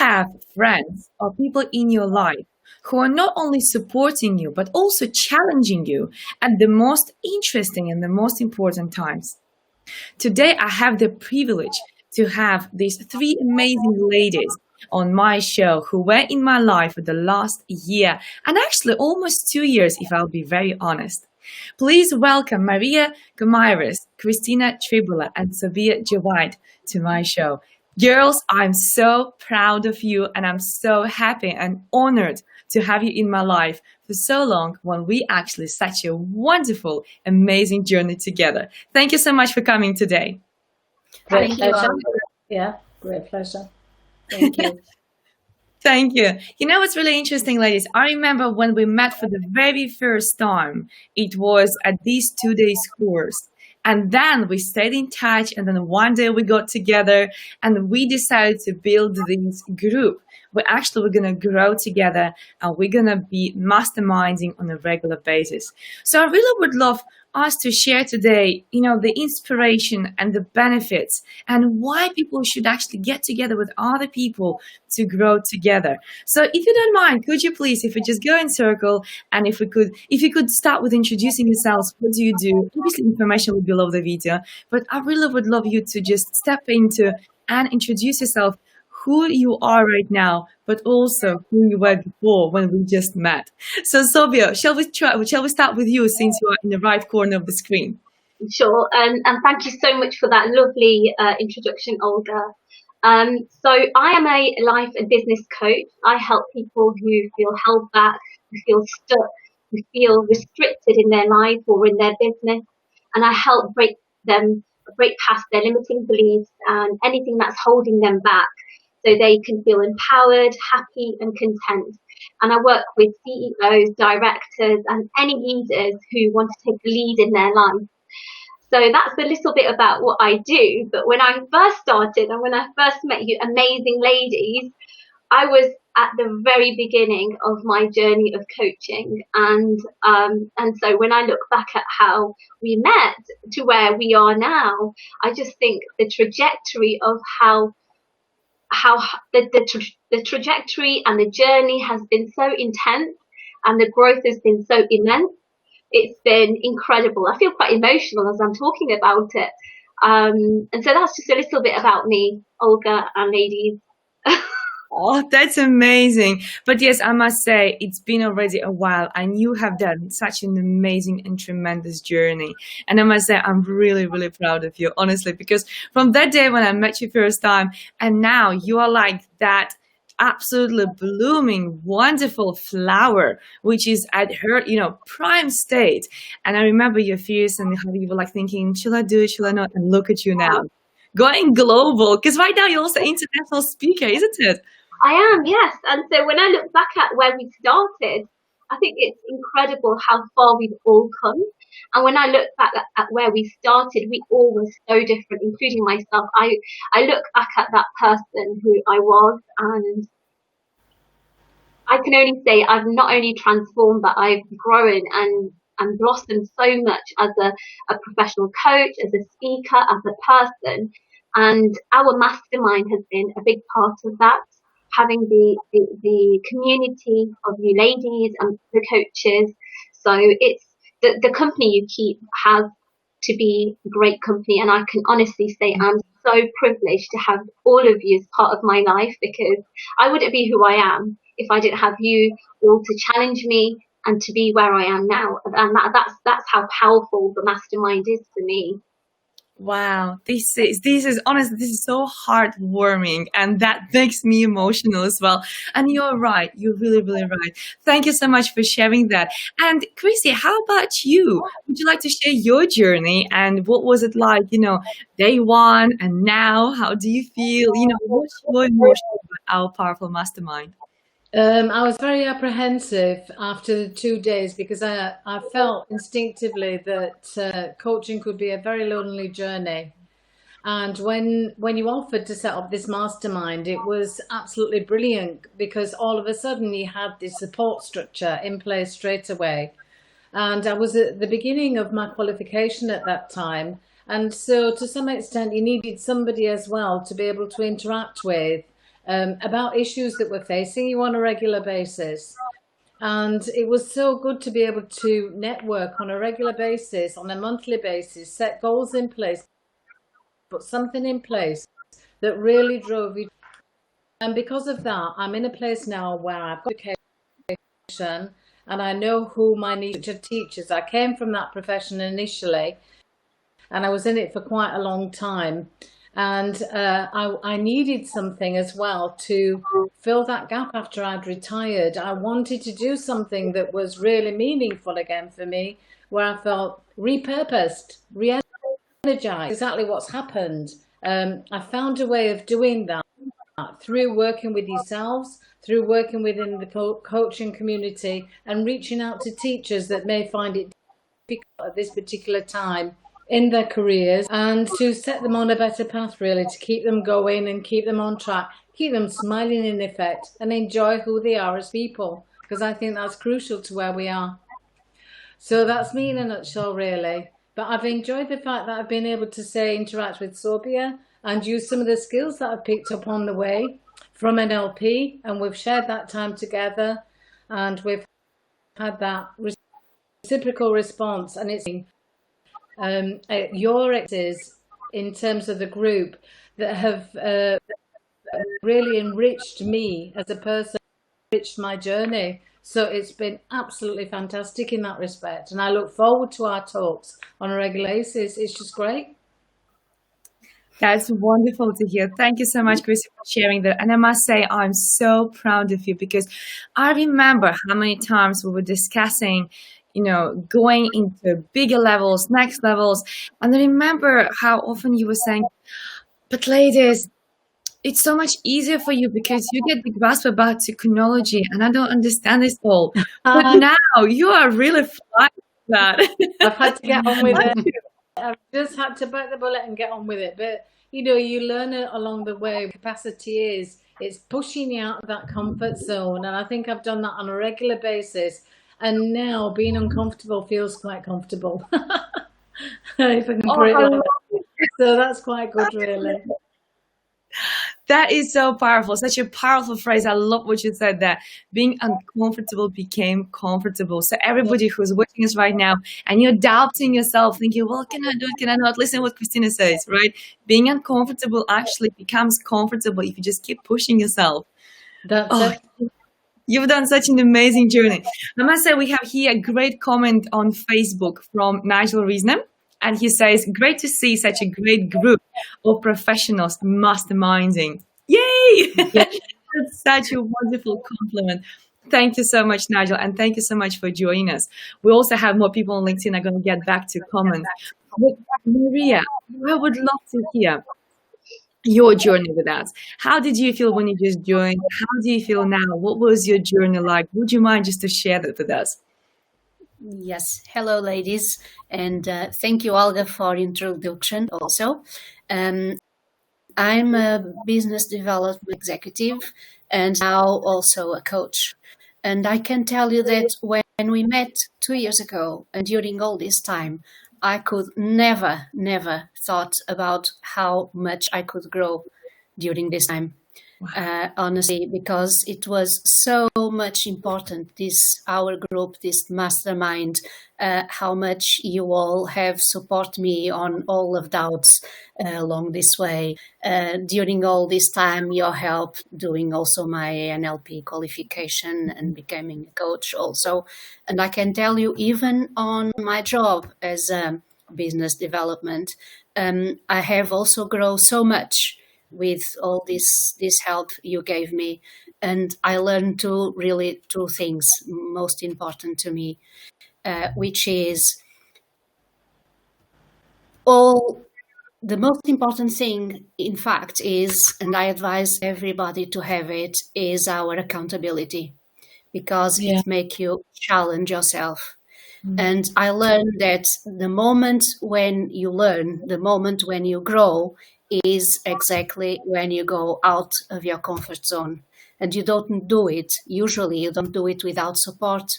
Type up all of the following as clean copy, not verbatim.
have friends or people in your life who are not only supporting you, but also challenging you at the most interesting and the most important times. Today, I have the privilege to have these three amazing ladies on my show who were in my life for the last year and actually almost 2 years, if I'll be very honest. Please welcome Maria Guimaraes, Krystyna Trybula, and Sobiya Jawaid to my show. Girls, I'm so proud of you and I'm so happy and honored to have you in my life for so long when we actually such a wonderful, amazing journey together. Thank you so much for coming today. Great pleasure. Yeah, great pleasure. Thank you. Thank you. You know what's really interesting, ladies? I remember when we met for the very first time, it was at these 2 days course. And then we stayed in touch. And then one day we got together and we decided to build this group. We actually we're going to grow together and we're going to be masterminding on a regular basis. So I really would love us to share today, the inspiration and the benefits and why people should actually get together with other people to grow together. So if you don't mind, could you please, if we just go in circle and if you could start with introducing yourselves, what do you do? Obviously information will be below the video, but I really would love you to just step into and introduce yourself, who you are right now, but also who you were before when we just met. So Sobiya, shall we start with you since you are in the right corner of the screen? Sure, and thank you so much for that lovely introduction, Olga. So I am a life and business coach. I help people who feel held back, who feel stuck, who feel restricted in their life or in their business, and I help break past their limiting beliefs and anything that's holding them back, so they can feel empowered, happy and content. And I work with CEOs, directors and any leaders who want to take the lead in their life. So that's a little bit about what I do. But when I first started and when I first met you amazing ladies, I was at the very beginning of my journey of coaching. And so when I look back at how we met to where we are now, I just think the trajectory of how the trajectory and the journey has been so intense and the growth has been so immense. It's been incredible. I feel quite emotional as I'm talking about it. And so that's just a little bit about me, Olga and ladies. Oh, that's amazing. But yes, I must say, it's been already a while and you have done such an amazing and tremendous journey. And I must say, I'm really, really proud of you, honestly, because from that day when I met you first time and now you are like that absolutely blooming, wonderful flower, which is at her, prime state. And I remember your fears and how you were like thinking, should I do it? Should I not? And look at you now, going global, because right now you're also an international speaker, isn't it? I am, yes. And so when I look back at where we started, I think it's incredible how far we've all come. And when I look back at where we started, we all were so different, including myself. I look back at that person who I was, and I can only say I've not only transformed, but I've grown and blossomed so much as a professional coach, as a speaker, as a person. And our mastermind has been a big part of that. Having the community of you ladies and the coaches. So it's the company you keep has to be a great company. And I can honestly say I'm so privileged to have all of you as part of my life, because I wouldn't be who I am if I didn't have you all to challenge me and to be where I am now. And that's how powerful the mastermind is for me. Wow, this is honestly, this is so heartwarming, and that makes me emotional as well. And you're right, you're really, really right. Thank you so much for sharing that. And Chrissy, how about you? Would you like to share your journey and what was it like, day one and now? How do you feel? What's your emotion about our powerful mastermind? I was very apprehensive after the 2 days because I felt instinctively that coaching could be a very lonely journey. And when you offered to set up this mastermind, it was absolutely brilliant because all of a sudden you had this support structure in place straight away. And I was at the beginning of my qualification at that time. And so to some extent, you needed somebody as well to be able to interact with about issues that we're facing you on a regular basis. And it was so good to be able to network on a regular basis, on a monthly basis, set goals in place, put something in place that really drove you. And because of that, I'm in a place now where I've got education and I know who my niche of teachers. I came from that profession initially and I was in it for quite a long time. And I needed something as well to fill that gap after I'd retired. I wanted to do something that was really meaningful again for me, where I felt repurposed, re-energized, exactly what's happened. I found a way of doing that through working with yourselves, through working within the coaching community and reaching out to teachers that may find it difficult at this particular time in their careers, and to set them on a better path, really, to keep them going and keep them on track, keep them smiling in effect and enjoy who they are as people, because I think that's crucial to where we are. So that's me in a nutshell, really. But I've enjoyed the fact that I've been able to, say, interact with Sobiya and use some of the skills that I've picked up on the way from NLP, and we've shared that time together and we've had that reciprocal response, and it's your experiences in terms of the group that have really enriched me as a person, enriched my journey. So it's been absolutely fantastic in that respect, and I look forward to our talks on a regular basis. It's just great. That's wonderful to hear. Thank you so much, Chris, for sharing that. And I must say, I'm so proud of you, because I remember how many times we were discussing, going into bigger levels, next levels. And I remember how often you were saying, but ladies, it's so much easier for you because you get the grasp about technology and I don't understand this all. But now you are really flying with that. I've had to get on with it. I've just had to bite the bullet and get on with it. But, you learn it along the way. Capacity it's pushing you out of that comfort zone. And I think I've done that on a regular basis. And now being uncomfortable feels quite comfortable. If I can put it like that. So that's quite good, really. That is so powerful. Such a powerful phrase. I love what you said there. Being uncomfortable became comfortable. So everybody who's watching us right now and you're doubting yourself, thinking, well, can I do it? Can I not? Listen to what Krystyna says, right? Being uncomfortable actually becomes comfortable if you just keep pushing yourself. That's it. You've done such an amazing journey. I must say, we have here a great comment on Facebook from Nigel Reesnam. And he says, great to see such a great group of professionals masterminding. Yay! Yeah. That's such a wonderful compliment. Thank you so much, Nigel. And thank you so much for joining us. We also have more people on LinkedIn. I'm going to get back to comments. But Maria, I would love to hear your journey with us. How did you feel when you just joined? How do you feel now? What was your journey like? Would you mind just to share that with us? Yes. Hello, ladies. And thank you, Olga, for introduction also. I'm a business development executive and now also a coach. And I can tell you that when we met 2 years ago and during all this time, I could never thought about how much I could grow during this time. Honestly, because it was so much important, our group, this mastermind, how much you all have support me on all of doubts along this way. During all this time, your help doing also my NLP qualification and becoming a coach also. And I can tell you, even on my job as business development, I have also grown so much with all this help you gave me. And I learned two things most important to me, which is the most important thing, in fact, is, and I advise everybody to have it, is our accountability, because it makes you challenge yourself. And I learned that the moment when you learn, the moment when you grow, is exactly when you go out of your comfort zone. And you don't do it, usually you don't do it without support.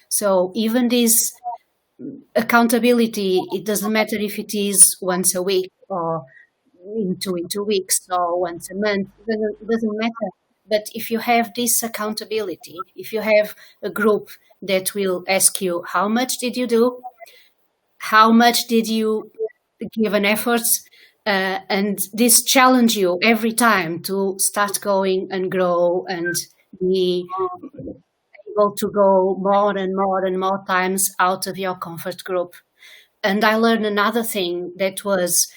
So even this accountability, it doesn't matter if it is once a week or in 2 weeks or once a month, it doesn't matter. But if you have this accountability, if you have a group that will ask you, how much did you do? How much did you give an effort? And this challenge you every time to start going and grow and be able to go more and more and more times out of your comfort group. And I learned another thing, that was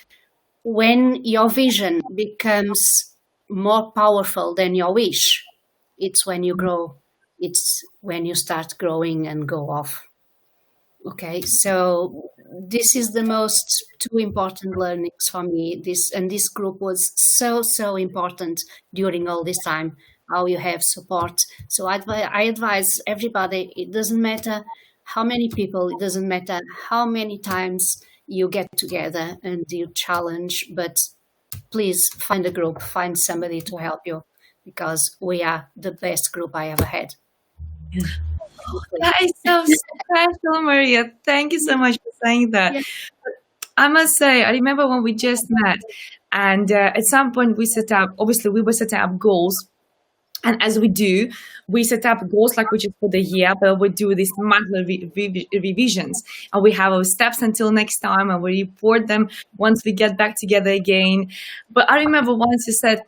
when your vision becomes more powerful than your wish, it's when you grow. It's when you start growing and go off. Okay, so this is the most two important learnings for me. This group was so important during all this time. How you have support. So I advise everybody. It doesn't matter how many people. It doesn't matter how many times you get together and you challenge. But please find a group. Find somebody to help you, because we are the best group I ever had. That is so special, Maria. Thank you so much for saying that. Yeah. I must say, I remember when we just met, and at some point we were setting up goals. And as we do, we set up goals like which is for the year, but we do these monthly revisions, and we have our steps until next time, and we report them once we get back together again. But I remember once you said,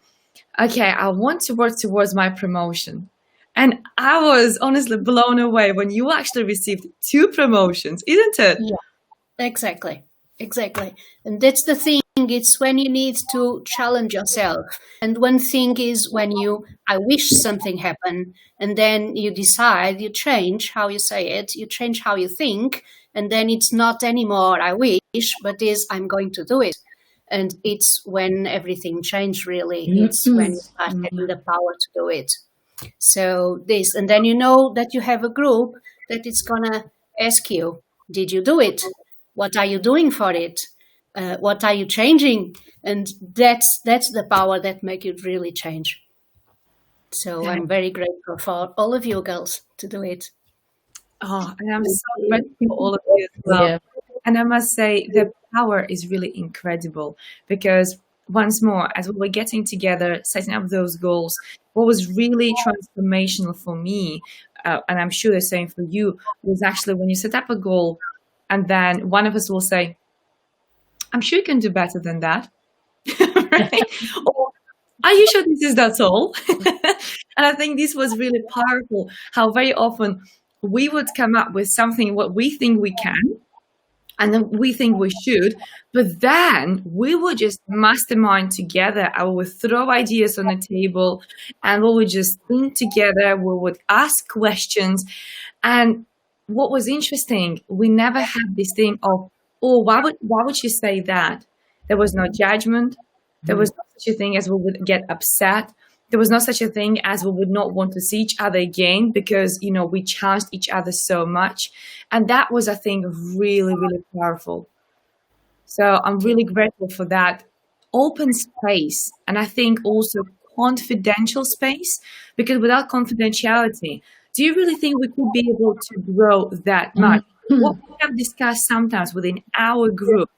okay, I want to work towards my promotion. And I was honestly blown away when you actually received 2 promotions, isn't it? Yeah, exactly. And that's the thing. It's when you need to challenge yourself. And one thing is when I wish something happened, and then you decide, you change how you say it, you change how you think, and then it's not anymore I wish, but is I'm going to do it. And it's when everything changed, really. It's when you start getting the power to do it. So this, and then you know that you have a group that it's gonna ask you, did you do it? What are you doing for it? What are you changing? And that's the power that make you really change. So I'm very grateful for all of you girls to do it. Oh, and I'm so grateful for all of you as well. Yeah. And I must say, the power is really incredible, because once more, as we were getting together, setting up those goals, what was really transformational for me, and I'm sure the same for you, was actually when you set up a goal and then one of us will say, I'm sure you can do better than that. Right? Or, are you sure that's all? And I think this was really powerful, how very often we would come up with something what we think we can, and then we think we should, but then we would just mastermind together. I would throw ideas on the table, and we would just think together. We would ask questions. And what was interesting, we never had this thing of, oh, why would you say that? There was no judgment. There was no such a thing as we would get upset. There was no such a thing as we would not want to see each other again, because, we challenged each other so much. And that was, I think, really, really powerful. So I'm really grateful for that open space. And I think also confidential space, because without confidentiality, do you really think we could be able to grow that much? What we have discussed sometimes within our group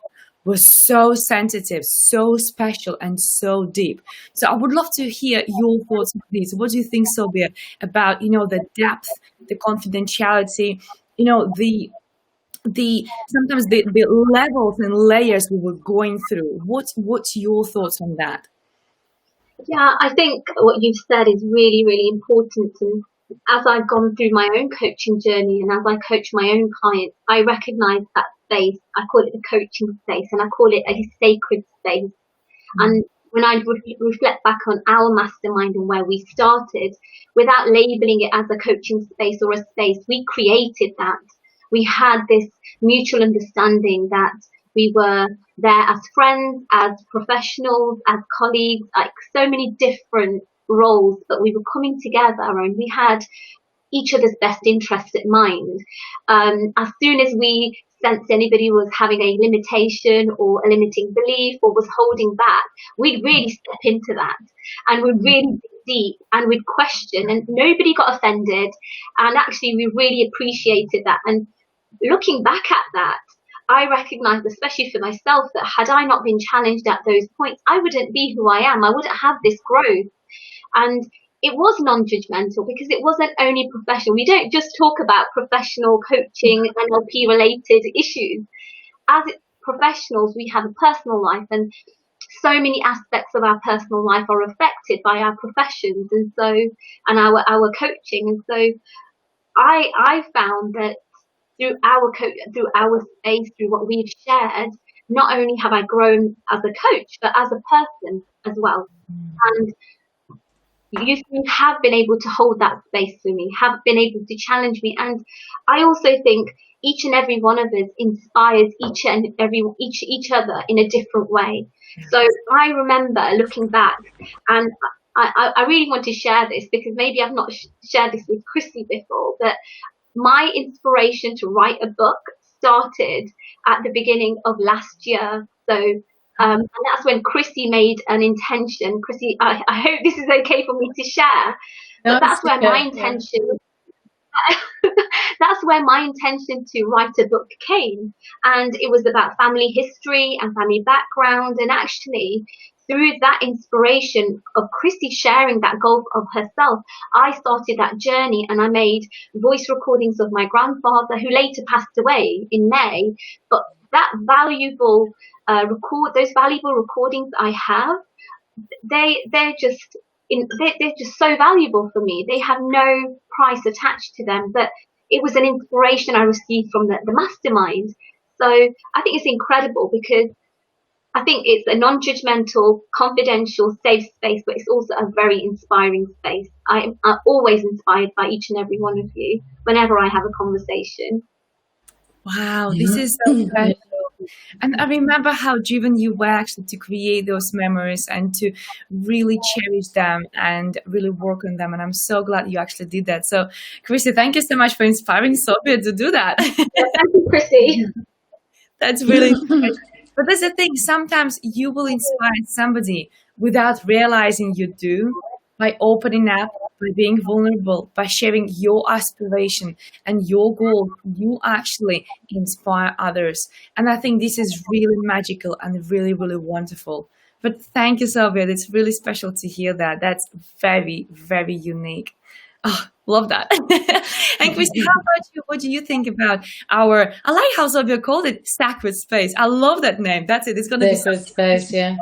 was so sensitive, so special, and so deep. So I would love to hear your thoughts on this. What do you think, Sobiya, about the depth, the confidentiality, the sometimes the levels and layers we were going through? What's your thoughts on that? Yeah, I think what you've said is really, really important. And as I've gone through my own coaching journey and as I coach my own clients, I recognize that space. I call it the coaching space, and I call it a sacred space. And when I reflect back on our mastermind and where we started, without labeling it as a coaching space or a space, we created that. We had this mutual understanding that we were there as friends, as professionals, as colleagues, like so many different roles, but we were coming together and we had each other's best interests at mind. As soon as we sensed anybody was having a limitation or a limiting belief or was holding back, we'd really step into that and we'd really dig deep and we'd question, and nobody got offended, and actually we really appreciated that. And looking back at that, I recognized, especially for myself, that had I not been challenged at those points, I wouldn't be who I am. I wouldn't have this growth. And it was non-judgmental because it wasn't only professional. We don't just talk about professional coaching, NLP related issues. As professionals, we have a personal life, and so many aspects of our personal life are affected by our professions, and so, and our coaching. And so I found that through through our space, through what we've shared, not only have I grown as a coach, but as a person as well. And you have been able to hold that space for me, have been able to challenge me. And I also think each and every one of us inspires each other in a different way. So I remember looking back, and I really want to share this because maybe I've not shared this with Chrissy before, but my inspiration to write a book started at the beginning of last year. So, and that's when Chrissy made an intention. Chrissy, I hope this is okay for me to share, but that's where my intention, that's where my intention to write a book came. And it was about family history and family background. And actually, through that inspiration of Chrissy sharing that goal of herself, I started that journey, and I made voice recordings of my grandfather, who later passed away in May. But that valuable those valuable recordings I have, they're just so valuable for me. They have no price attached to them, but it was an inspiration I received from the mastermind. So I think it's incredible because I think it's a non-judgmental, confidential, safe space, but it's also a very inspiring space. I'm always inspired by each and every one of you whenever I have a conversation. Wow, this is so special. And I remember how driven you were actually to create those memories and to really cherish them and really work on them. And I'm so glad you actually did that. So, Chrissy, thank you so much for inspiring Sobiya to do that. Thank you, Chrissy. That's really inspiring. But that's the thing, sometimes you will inspire somebody without realizing you do, by opening up, by being vulnerable, by sharing your aspiration and your goal. You actually inspire others. And I think this is really magical and really, really wonderful. But thank you, Sobiya. It's really special to hear that. That's very, very unique. Oh, love that. And Christy, how about you? What do you think about I like how Sobiya called it sacred space. I love that name. That's it. It's going to be sacred space, yeah.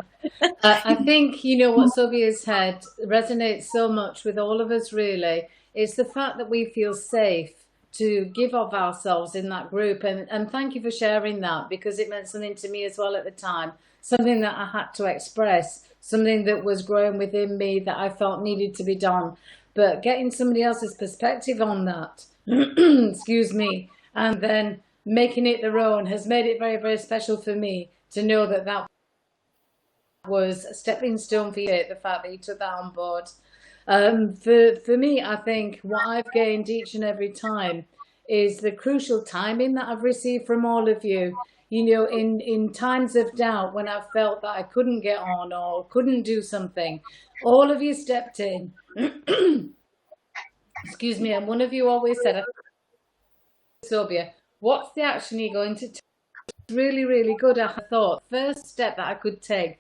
I think, what Sobiya said resonates so much with all of us, really. It's the fact that we feel safe to give of ourselves in that group. And thank you for sharing that, because it meant something to me as well at the time. Something that I had to express, something that was growing within me that I felt needed to be done. But getting somebody else's perspective on that, excuse me, and then making it their own has made it very, very special for me to know that that was a stepping stone for you, the fact that you took that on board. For me, I think what I've gained each and every time is the crucial timing that I've received from all of you. In times of doubt, when I felt that I couldn't get on or couldn't do something, all of you stepped in. Excuse me, and one of you always said, Sobiya, what's the action you're going to take? It's really, really good. I thought, first step that I could take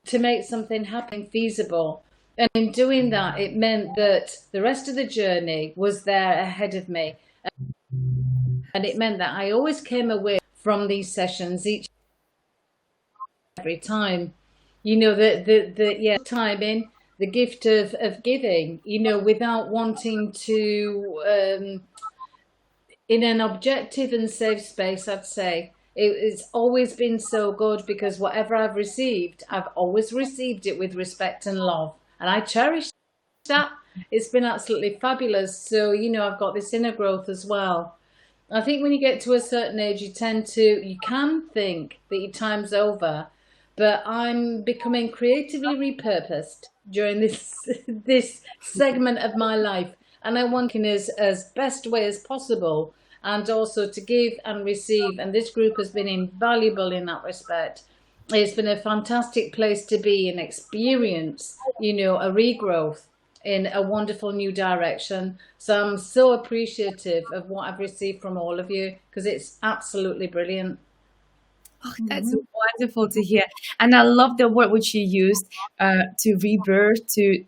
to make something happen feasible. And in doing that, it meant that the rest of the journey was there ahead of me. And it meant that I always came away from these sessions every time. The timing, the gift of giving, without wanting to, in an objective and safe space, I'd say. It's always been so good, because whatever I've received, I've always received it with respect and love. And I cherish that. It's been absolutely fabulous. So, I've got this inner growth as well. I think when you get to a certain age, you can think that your time's over. But I'm becoming creatively repurposed during this segment of my life. And I want to as best way as possible, and also to give and receive. And this group has been invaluable in that respect. It's been a fantastic place to be and experience, a regrowth in a wonderful new direction. So I'm so appreciative of what I've received from all of you, because it's absolutely brilliant. Oh, that's wonderful to hear, and I love the word which you used, to rebirth, to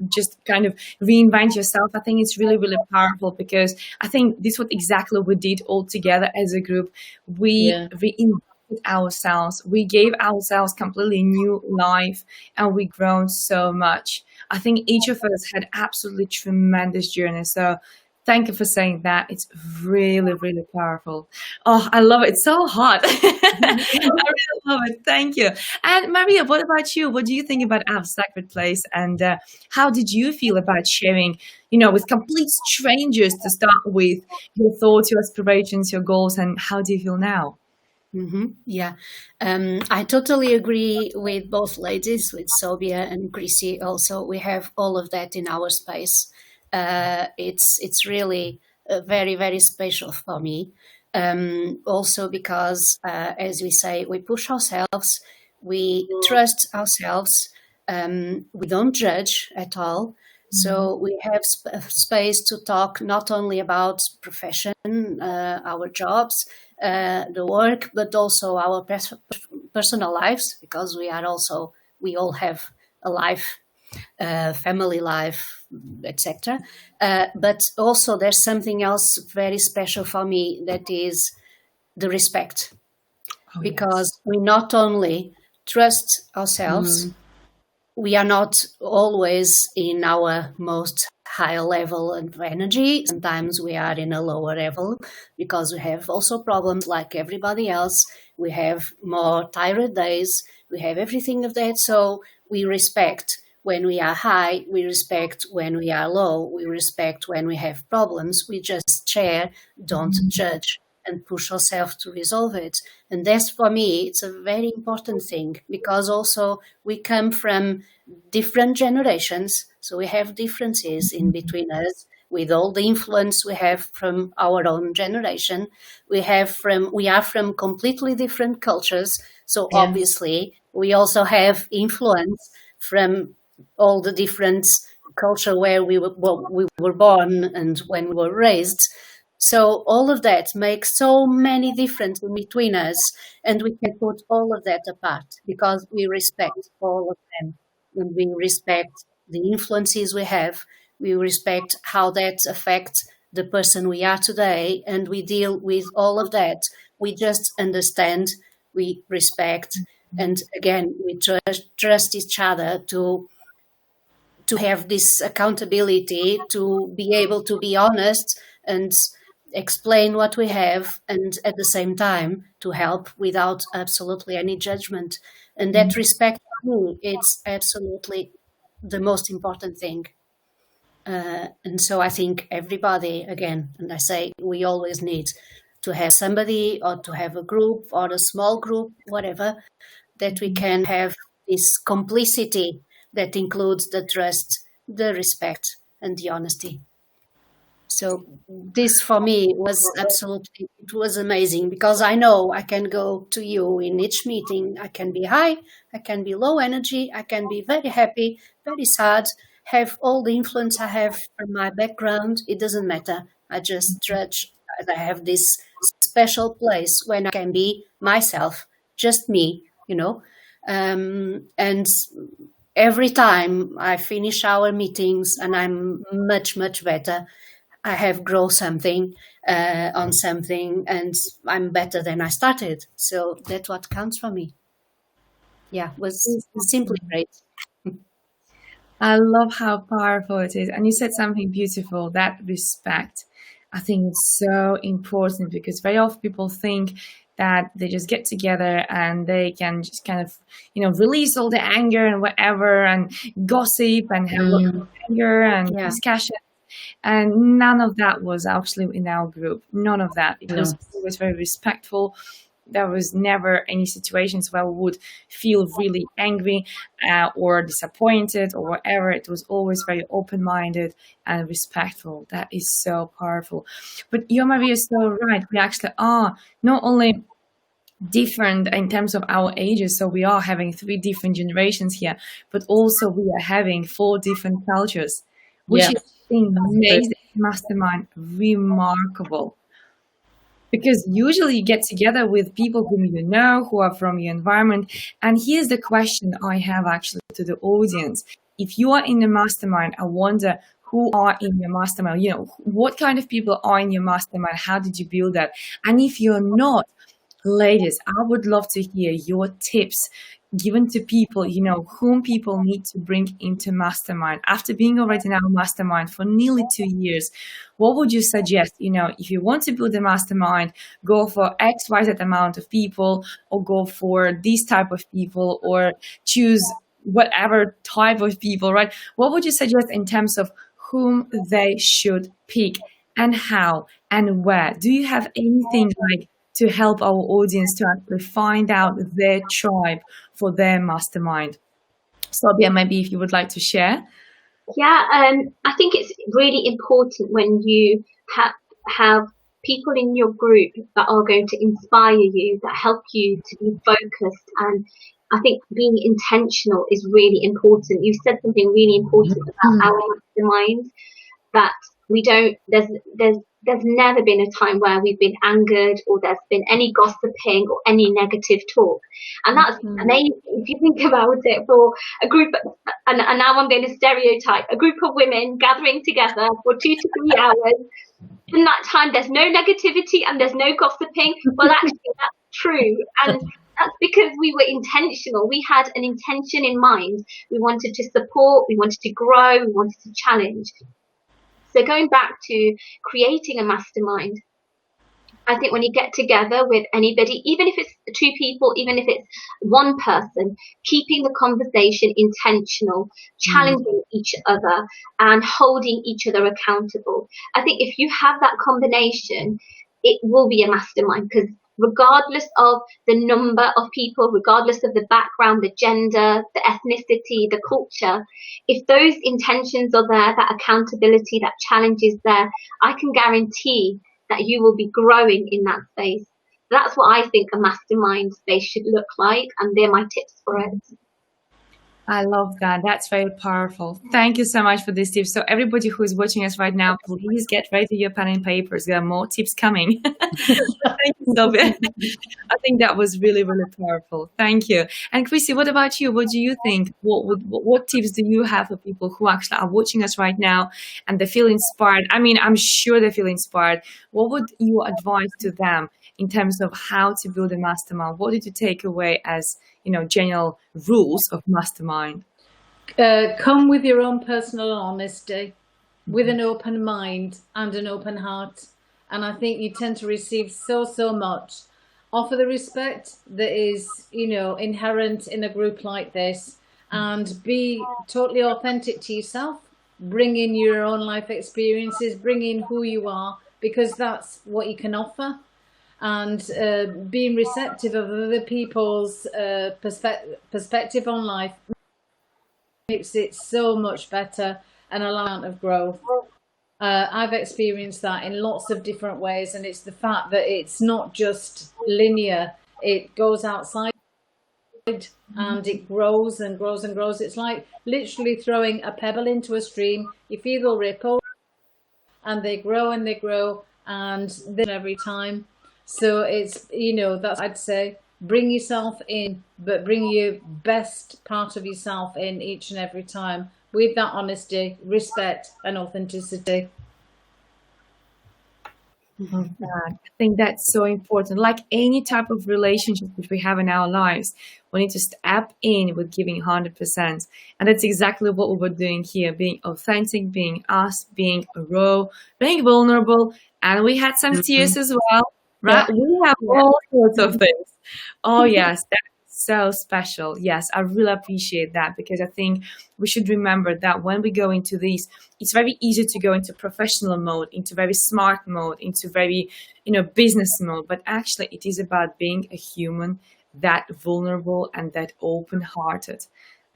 just kind of reinvent yourself. I think it's really really powerful, because I think this is what exactly we did all together as a group. We Yeah. reinvented ourselves. We gave ourselves completely new life, and we grown so much. I think each of us had absolutely tremendous journey. So thank you for saying that. It's really, really powerful. Oh, I love it. It's so hot. I really love it. Thank you. And Maria, what about you? What do you think about Our Sacred Place? And how did you feel about sharing, with complete strangers to start with, your thoughts, your aspirations, your goals, and how do you feel now? Yeah, I totally agree with both ladies, with Sobiya and Chrissy. Also, we have all of that in our space. It's really very very special for me. Also because, as we say, we push ourselves, we trust ourselves, we don't judge at all. So we have space to talk not only about profession, our jobs, the work, but also our personal lives, because we all have a life, family life, etc. But also there's something else very special for me, that is the respect, Oh, because we not only trust ourselves, we are not always in our most higher level of energy. Sometimes we are in a lower level, because we have also problems like everybody else. We have more tired days. We have everything of that. So we respect when we are high. We respect when we are low. We respect when we have problems. We just share, don't judge, and push ourselves to resolve it. And that's, for me, it's a very important thing, because also we come from different generations, so we have differences in between us, with all the influence we have from our own generation. We are from completely different cultures, so Yeah. obviously we also have influence from all the different culture where we were born and when we were raised. So all of that makes so many differences in between us, and we can put all of that apart, because we respect all of them, and we respect the influences we have. We respect how that affects the person we are today, and we deal with all of that. We just understand, we respect, and again, we trust each other to have this accountability, to be able to be honest and explain what we have, and at the same time to help without absolutely any judgment. And that respect, for me, it's absolutely the most important thing. And so I think everybody, again, and I say we always need to have somebody, or to have a group or a small group, whatever, that we can have this complicity that includes the trust, the respect, and the honesty. So this for me was absolutely, it was amazing, because I know I can go to you in each meeting. I can be high, I can be low energy, I can be very happy, very sad, have all the influence I have from my background. It doesn't matter. I just trudge. I have this special place when I can be myself, just me, and every time I finish our meetings and I'm much, much better. I have grown something on something, and I'm better than I started. So that's what counts for me. Yeah, it was simply great. I love how powerful it is. And you said something beautiful, that respect. I think it's so important, because very often people think that they just get together and they can just kind of, release all the anger and whatever, and gossip and have a lot of anger and Yeah. discussion. And none of that was actually in our group. None of that. It was No. always very respectful. There was never any situations where we would feel really angry or disappointed or whatever. It was always very open-minded and respectful. That is so powerful. But you, Maria, is so right. We actually are not only different in terms of our ages. So we are having 3 different generations here, but also we are having 4 different cultures, which Yeah, is, I think, that's makes true. the mastermind remarkable. Because usually you get together with people whom you know, who are from your environment. And here's the question I have actually to the audience. If you are in a mastermind, I wonder who are in your mastermind, what kind of people are in your mastermind? How did you build that? And if you're not, ladies, I would love to hear your tips given to people, whom people need to bring into mastermind. After being already in our mastermind for nearly 2 years, what would you suggest? If you want to build a mastermind, go for XYZ amount of people, or go for this type of people, or choose whatever type of people, right? What would you suggest in terms of whom they should pick and how and where? Do you have anything like to help our audience to actually find out their tribe for their mastermind? Sobiya, maybe if you would like to share. Yeah, I think it's really important when you have people in your group that are going to inspire you, that help you to be focused. And I think being intentional is really important. You said something really important about our mastermind, that we don't, there's never been a time where we've been angered or there's been any gossiping or any negative talk. And that's amazing if you think about it, for a group, and now I'm going to stereotype, a group of women gathering together for 2 to 3 hours. In that time, there's no negativity and there's no gossiping. Well, actually, that's true. And that's because we were intentional. We had an intention in mind. We wanted to support, we wanted to grow, we wanted to challenge. So going back to creating a mastermind, I think when you get together with anybody, even if it's 2 people, even if it's 1 person, keeping the conversation intentional, challenging each other and holding each other accountable. I think if you have that combination, it will be a mastermind, because regardless of the number of people, regardless of the background, the gender, the ethnicity, the culture, if those intentions are there, that accountability, that challenge is there, I can guarantee that you will be growing in that space. That's what I think a mastermind space should look like, and they're my tips for it. I love that. That's very powerful. Thank you so much for these tips. So everybody who is watching us right now, please get ready your pen and papers. There are more tips coming. Thank you, Sobiya. I think that was really, really powerful. Thank you. And Chrissy, what about you? What do you think? What tips do you have for people who actually are watching us right now and they feel inspired? I mean, I'm sure they feel inspired. What would you advise to them in terms of how to build a mastermind? What did you take away as general rules of mastermind? Come with your own personal honesty, with an open mind and an open heart. And I think you tend to receive so much. Offer the respect that is, inherent in a group like this, and be totally authentic to yourself. Bring in your own life experiences, bring in who you are, because that's what you can offer. And being receptive of other people's perspective on life makes it so much better and a lot of growth. I've experienced that in lots of different ways, and it's the fact that it's not just linear. It goes outside and it grows and grows and grows. It's like literally throwing a pebble into a stream. You feel the ripple, and they grow and they grow, and then every time. So it's, that's, I'd say, bring yourself in, but bring your best part of yourself in each and every time, with that honesty, respect, and authenticity. Love that. I think that's so important. Like any type of relationship which we have in our lives, we need to step in with giving 100%. And that's exactly what we were doing here, being authentic, being us, being raw, being vulnerable. And we had some tears as well, right? Yeah. We have all sorts of things. Oh, yes, that's so special. Yes, I really appreciate that, because I think we should remember that when we go into these, it's very easy to go into professional mode, into very smart mode, into very, business mode. But actually, it is about being a human, that vulnerable and that open-hearted.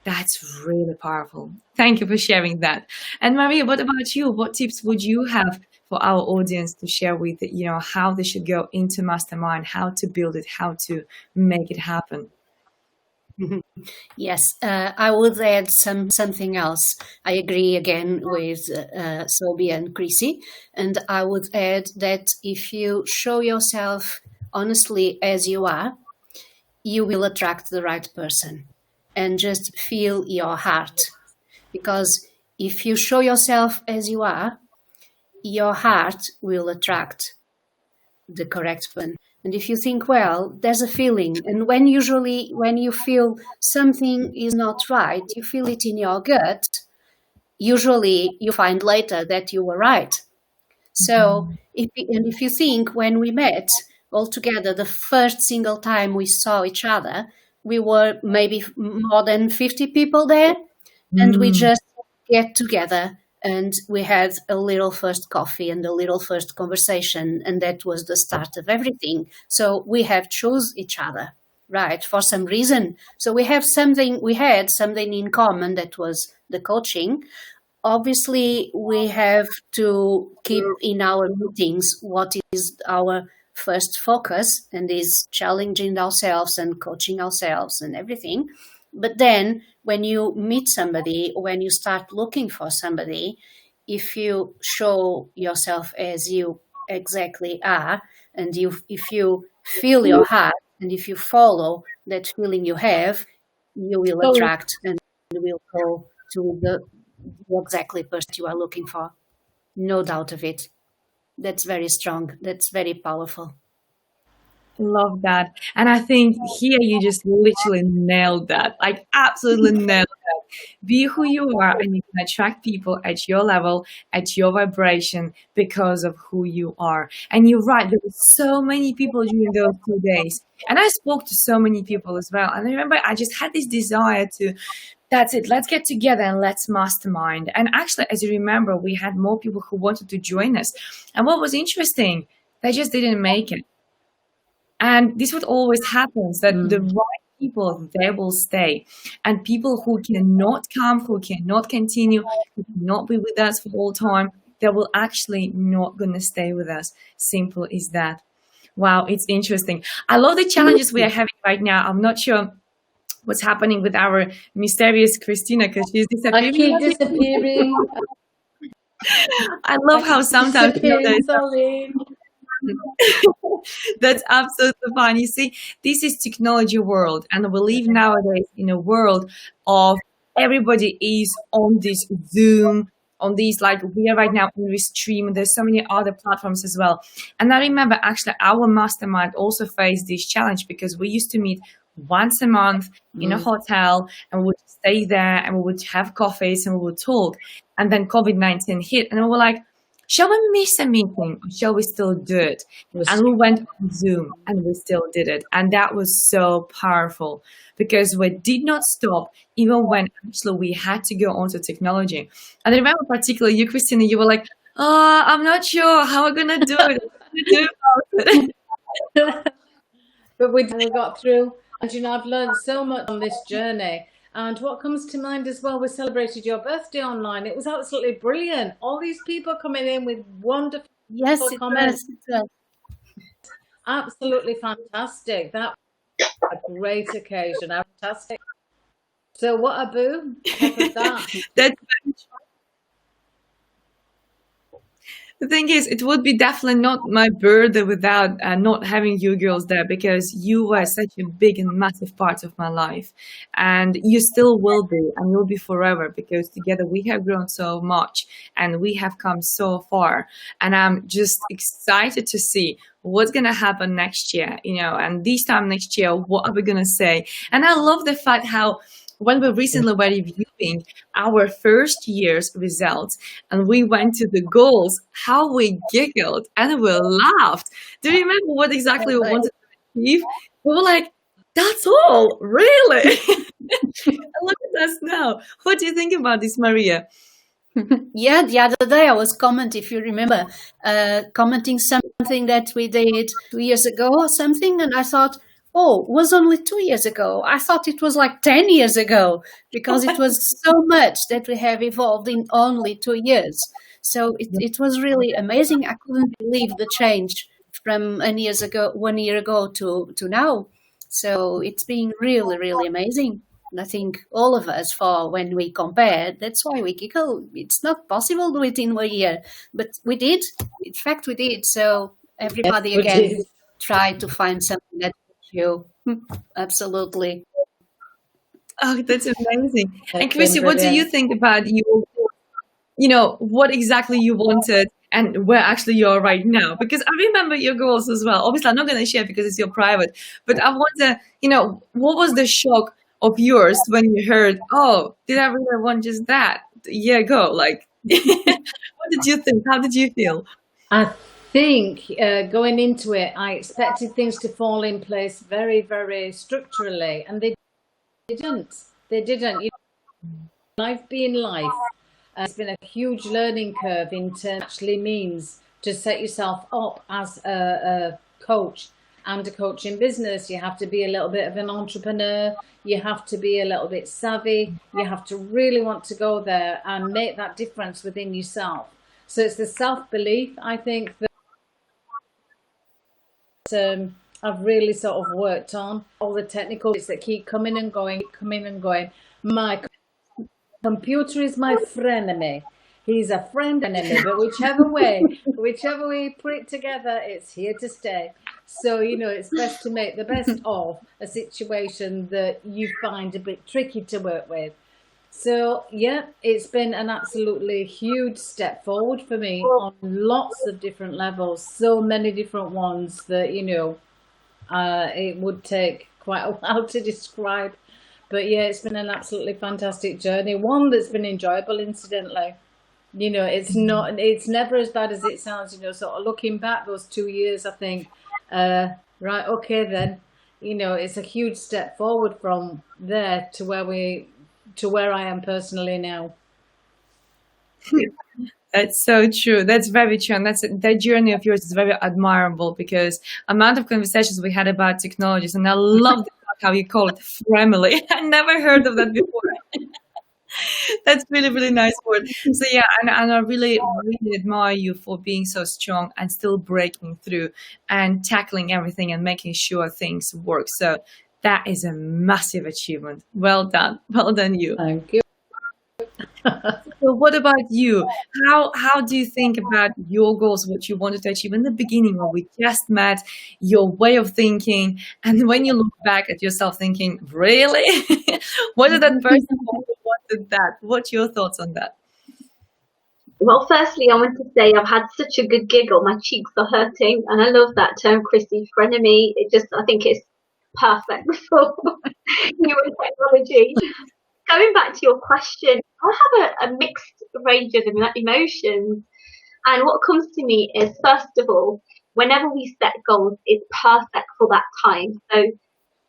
That's really powerful. Thank you for sharing that. And Maria, what about you? What tips would you have for our audience to share with, how they should go into Mastermind, how to build it, how to make it happen? Yes, I would add something else. I agree again with Sobiya and Chrissy, and I would add that if you show yourself honestly as you are, you will attract the right person. And just feel your heart, because if you show yourself as you are, your heart will attract the correct one. And if you think, well, there's a feeling, and when you feel something is not right, you feel it in your gut, usually you find later that you were right. So if you think, when we met all together, the first single time we saw each other, we were maybe more than 50 people there, and we just get together and we had a little first coffee and a little first conversation, and that was the start of everything. So we have chose each other, right, for some reason. So we had something in common, that was the coaching. Obviously, we have to keep in our meetings what is our first focus, and is challenging ourselves and coaching ourselves and everything. But then when you meet somebody, when you start looking for somebody, if you show yourself as you exactly are, and if you feel your heart, and if you follow that feeling you have, you will attract and will go to the exactly person you are looking for. No doubt of it. That's very strong. That's very powerful. Love that. And I think here you just literally nailed that. Like, absolutely nailed that. Be who you are, and you can attract people at your level, at your vibration, because of who you are. And you're right, there were so many people during those 2 days. And I spoke to so many people as well. And I remember I just had this desire to, that's it, let's get together and let's mastermind. And actually, as you remember, we had more people who wanted to join us. And what was interesting, they just didn't make it. And this would always happen, that the right people, they will stay. And people who cannot come, who cannot continue, who cannot be with us for all time, they will actually not going to stay with us. Simple as that. Wow, it's interesting. I love the challenges we are having right now. I'm not sure what's happening with our mysterious Krystyna, because she's disappearing. I keep disappearing. I love how sometimes that's absolutely fine. You see, this is technology world, and we live nowadays in a world of everybody is on this Zoom, on these, like we are right now on this stream. There's so many other platforms as well. And I remember actually our mastermind also faced this challenge, because we used to meet once a month in a hotel, and we would stay there and we would have coffees and we would talk. And then COVID-19 hit, and we were like, shall we miss a meeting, or shall we still do it? And we went on Zoom and we still did it. And that was so powerful, because we did not stop even when actually we had to go onto technology. And I remember particularly you, Krystyna, you were like, oh, I'm not sure how we're going to do it. What do about it? But we got through. And I've learned so much on this journey. And what comes to mind as well, we celebrated your birthday online. It was absolutely brilliant. All these people coming in with wonderful comments. Absolutely fantastic. That was a great occasion. Fantastic. So what a boom. That. That's the thing is, it would be definitely not my birthday without not having you girls there, because you were such a big and massive part of my life, and you still will be, and you'll be forever, because together we have grown so much and we have come so far. And I'm just excited to see what's going to happen next year, and this time next year, what are we going to say? And I love the fact how when we recently were reviewing our first year's results and we went to the goals, how we giggled and we laughed. Do you remember what exactly we wanted to achieve? We were like, that's all, really? And look at us now. What do you think about this, Maria? Yeah, the other day I was commenting, if you remember, commenting something that we did 2 years ago or something, and I thought, oh, was only 2 years ago. I thought it was like 10 years ago, because it was so much that we have evolved in only 2 years. So it was really amazing. I couldn't believe the change from 1 year ago to now. So it's been really, really amazing. And I think all of us, for when we compare, that's why we giggle. It's not possible to do it in 1 year, but we did. In fact, we did. So everybody We again, did. try to find something that fits you. Absolutely. Oh, that's amazing. And It's been Chrissy, what do you brilliant. think about what exactly you wanted and where actually you're right now? Because I remember your goals as well. Obviously, I'm not going to share because it's your private, but I wonder, what was the shock of yours when you heard, oh, did I really want just that a year ago? Like, what did you think? How did you feel? I think going into it, I expected things to fall in place very, very structurally, and they didn't. They didn't. Life being life, it's been a huge learning curve in terms actually means to set yourself up as a coach and a coaching business. You have to be a little bit of an entrepreneur. You have to be a little bit savvy. You have to really want to go there and make that difference within yourself. So it's the self-belief, I think, that I've really sort of worked on. All the technical bits that keep coming and going, My computer is my frenemy. He's a friend enemy, but whichever way we put it together, it's here to stay. So, it's best to make the best of a situation that you find a bit tricky to work with. So, yeah, it's been an absolutely huge step forward for me on lots of different levels, so many different ones that, it would take quite a while to describe. But yeah, it's been an absolutely fantastic journey, one that's been enjoyable, incidentally. It's never as bad as it sounds, sort of looking back those 2 years, I think, right, okay then, it's a huge step forward from there to where I am personally now. That's so true. That's very true. And that journey of yours is very admirable because amount of conversations we had about technologies, and I love the fact how you call it family. I never heard of that before. That's really, really nice word. So yeah, and I really, really admire you for being so strong and still breaking through and tackling everything and making sure things work. So that is a massive achievement. Well done. Well done, you. Thank you. So what about you? How do you think about your goals, what you wanted to achieve in the beginning when we just met, your way of thinking, and when you look back at yourself thinking, really? What did that person who wanted that? What's your thoughts on that? Well, firstly, I want to say I've had such a good giggle. My cheeks are hurting, and I love that term, Chrissy, frenemy. I think it's perfect for human technology. Going back to your question, I have a mixed range of emotions. And what comes to me is, first of all, whenever we set goals, it's perfect for that time. So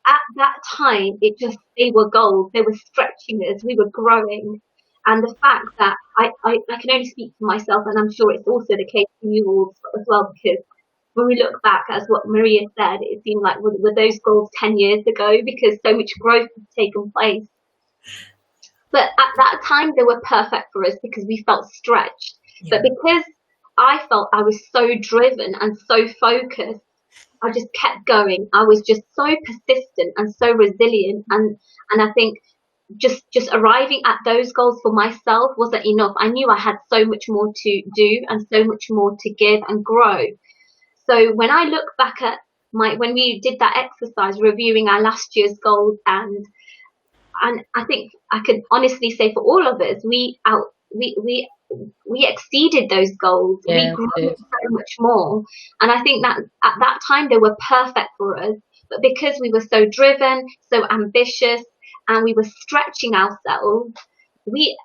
at that time, they were goals. They were stretching us. We were growing. And the fact that I can only speak for myself, and I'm sure it's also the case for you all as well, because when we look back, as what Maria said, it seemed like were those goals 10 years ago, because so much growth has taken place. But at that time, they were perfect for us because we felt stretched. Yeah. But because I felt I was so driven and so focused, I just kept going. I was just so persistent and so resilient. And I think just arriving at those goals for myself wasn't enough. I knew I had so much more to do and so much more to give and grow. So when I look back at when we did that exercise, reviewing our last year's goals, and I think I could honestly say for all of us, we exceeded those goals. Yeah, we grew so much more. And I think that at that time they were perfect for us. But because we were so driven, so ambitious, and we were stretching ourselves, we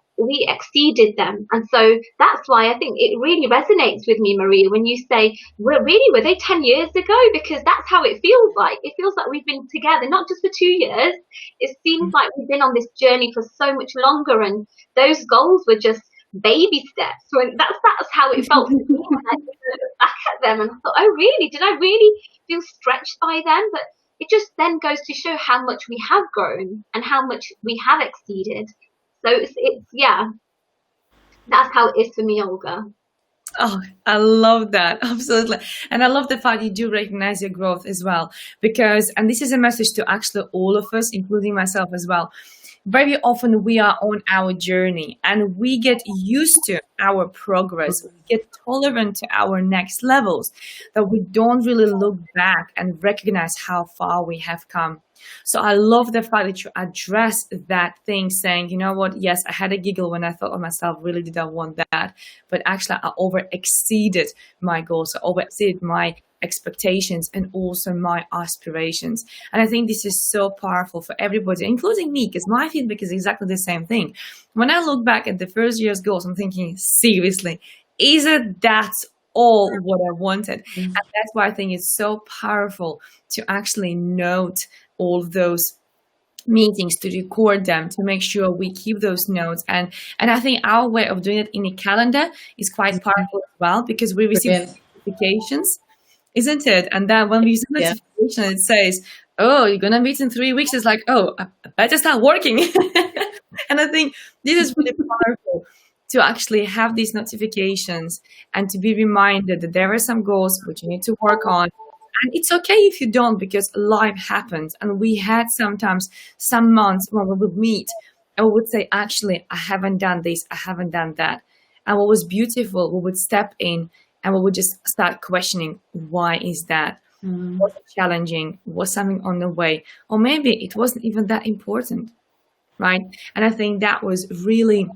exceeded them. And so that's why I think it really resonates with me, Maria, when you say, were they 10 years ago? Because that's how it feels like. It feels like we've been together, not just for 2 years. It seems like we've been on this journey for so much longer, and those goals were just baby steps. That's how it felt to me when I look back at them, and I thought, oh really? Did I really feel stretched by them? But it just then goes to show how much we have grown and how much we have exceeded. So it's yeah, that's how it is for me, Olga. Oh, I love that. Absolutely. And I love the fact you do recognize your growth as well. Because, and this is a message to actually all of us, including myself as well. Very often we are on our journey and we get used to our progress. We get tolerant to our next levels, that we don't really look back and recognize how far we have come. So I love the fact that you address that thing, saying, you know what, yes, I had a giggle when I thought of myself, really did I want that? But actually I over exceeded my goals, I over exceeded my expectations and also my aspirations. And I think this is so powerful for everybody, including me, because my feedback is exactly the same thing. When I look back at the first year's goals, I'm thinking, seriously, is it that all what I wanted? And that's why I think it's so powerful to actually note all of those meetings, to record them, to make sure we keep those notes. And I think our way of doing it in a calendar is quite powerful as well, because we receive notifications, isn't it? And then when we use a notification, it says, oh, you're gonna meet in 3 weeks. It's like, oh, I better start working. And I think this is really powerful, to actually have these notifications and to be reminded that there are some goals which you need to work on. And it's okay if you don't, because life happens. And we had sometimes some months when we would meet and we would say, actually, I haven't done this, I haven't done that. And what was beautiful, we would step in and we would just start questioning, why is that? Was it challenging? Was something on the way? Or maybe it wasn't even that important, right? And I think that was really